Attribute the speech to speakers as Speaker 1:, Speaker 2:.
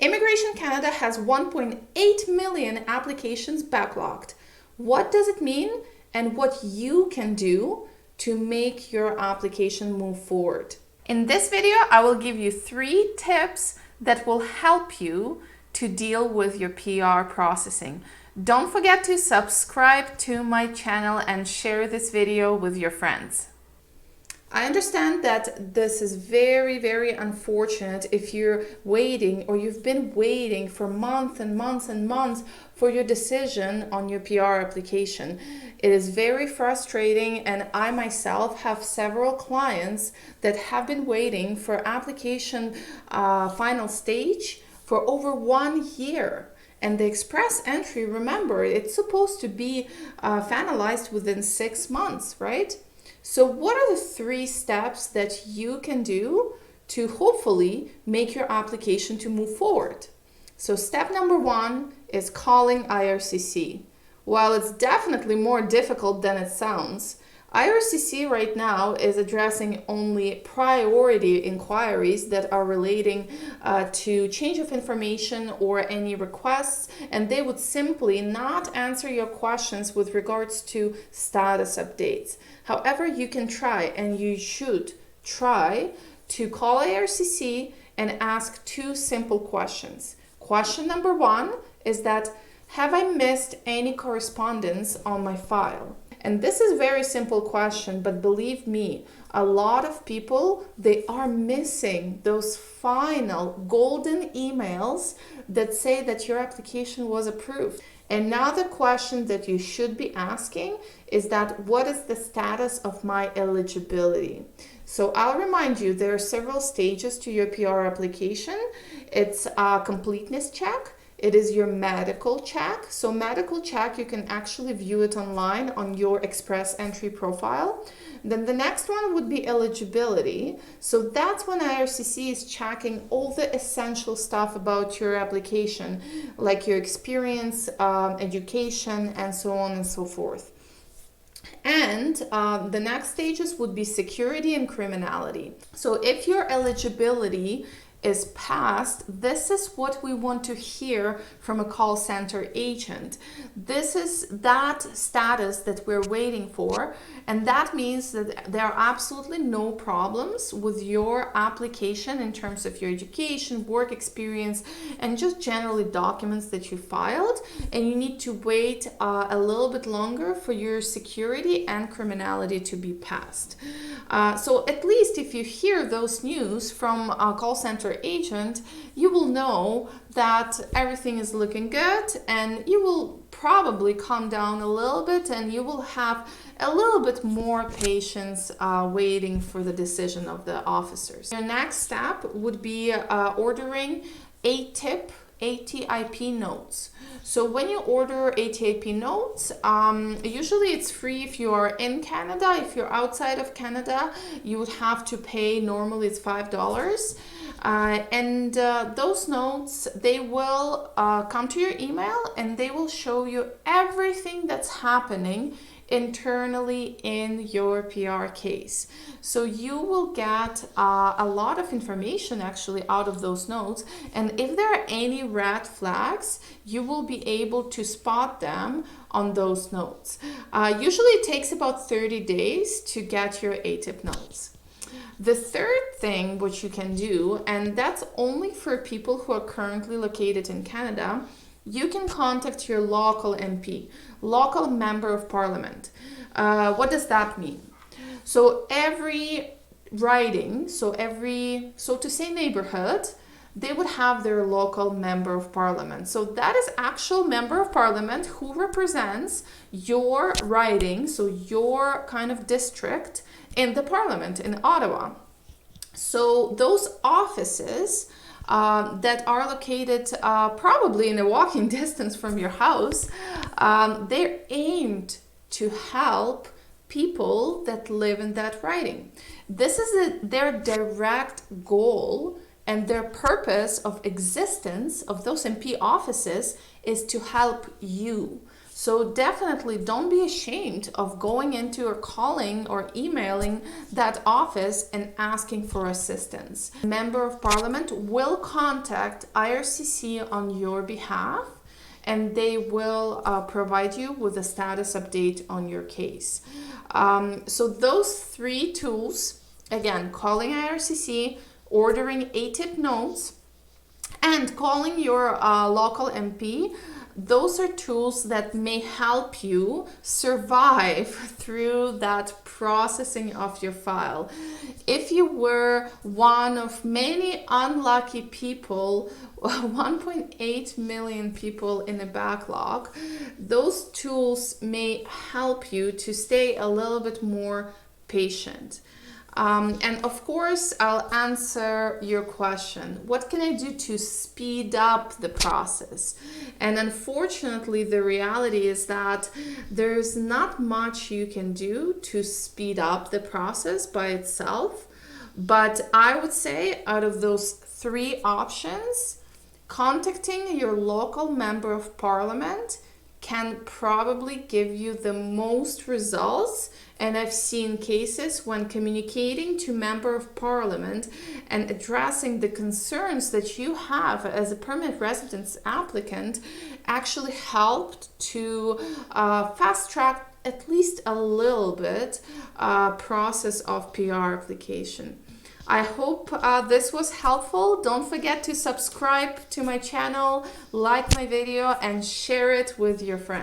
Speaker 1: Immigration Canada has 1.8 million applications backlogged. What does it mean and what you can do to make your application move forward? In this video, I will give you 3 tips that will help you to deal with your PR processing. Don't forget to subscribe to my channel and share this video with your friends. I understand that this is very, very unfortunate if you're waiting or you've been waiting for months and months and months for your decision on your PR application. It is very frustrating, and I myself have several clients that have been waiting for application final stage for over 1 year. And the express entry, remember, it's supposed to be finalized within 6 months, right? So what are the 3 steps that you can do to hopefully make your application to move forward? So step number 1 is calling IRCC. While it's definitely more difficult than it sounds, IRCC right now is addressing only priority inquiries that are relating to change of information or any requests, and they would simply not answer your questions with regards to status updates. However, you can try, and you should try, to call IRCC and ask 2 simple questions. Question number 1 is that, have I missed any correspondence on my file? And this is a very simple question, but believe me, a lot of people, they are missing those final golden emails that say that your application was approved. And now the question that you should be asking is that, what is the status of my eligibility? So I'll remind you, there are several stages to your PR application. It's a completeness check. It is your medical check. So medical check, you can actually view it online on your express entry profile. Then the next one would be eligibility. So that's when IRCC is checking all the essential stuff about your application, like your experience, education, and so on and so forth. And the next stages would be security and criminality. So if your eligibility is passed, this is what we want to hear from a call center agent. This is that status that we're waiting for, and that means that there are absolutely no problems with your application in terms of your education, work experience, and just generally documents that you filed, and you need to wait a little bit longer for your security and criminality to be passed. So at least if you hear those news from a call center agent, you will know that everything is looking good, and you will probably calm down a little bit, and you will have a little bit more patience waiting for the decision of the officers. Your next step would be ordering ATIP, ATIP notes. So when you order ATIP notes, usually it's free if you are in Canada. If you're outside of Canada, you would have to pay, normally it's $5. And those notes, they will come to your email, and they will show you everything that's happening internally in your PR case. So you will get a lot of information actually out of those notes, and if there are any red flags, you will be able to spot them on those notes. Usually it takes about 30 days to get your ATIP notes. The third thing which you can do, and that's only for people who are currently located in Canada, you can contact your local MP, local member of parliament. What does that mean? So every riding, so to say neighborhood, they would have their local member of parliament. So that is actual member of parliament who represents your riding, so your kind of district in the parliament in Ottawa. So those offices that are located probably in a walking distance from your house, they're aimed to help people that live in that riding. This is their direct goal, and their purpose of existence of those MP offices is to help you. So definitely don't be ashamed of going into or calling or emailing that office and asking for assistance. Member of Parliament will contact IRCC on your behalf, and they will provide you with a status update on your case. So those three tools, again, calling IRCC, ordering ATIP notes, and calling your local MP, those are tools that may help you survive through that processing of your file. If you were one of many unlucky people, 1.8 million people in a backlog, those tools may help you to stay a little bit more patient. And of course, I'll answer your question. What can I do to speed up the process? And unfortunately, the reality is that there's not much you can do to speed up the process by itself. But I would say out of those three options, contacting your local member of parliament can probably give you the most results. And I've seen cases when communicating to member of parliament and addressing the concerns that you have as a permanent residence applicant actually helped to fast track at least a little bit process of PR application. I hope this was helpful. Don't forget to subscribe to my channel, like my video, and share it with your friends.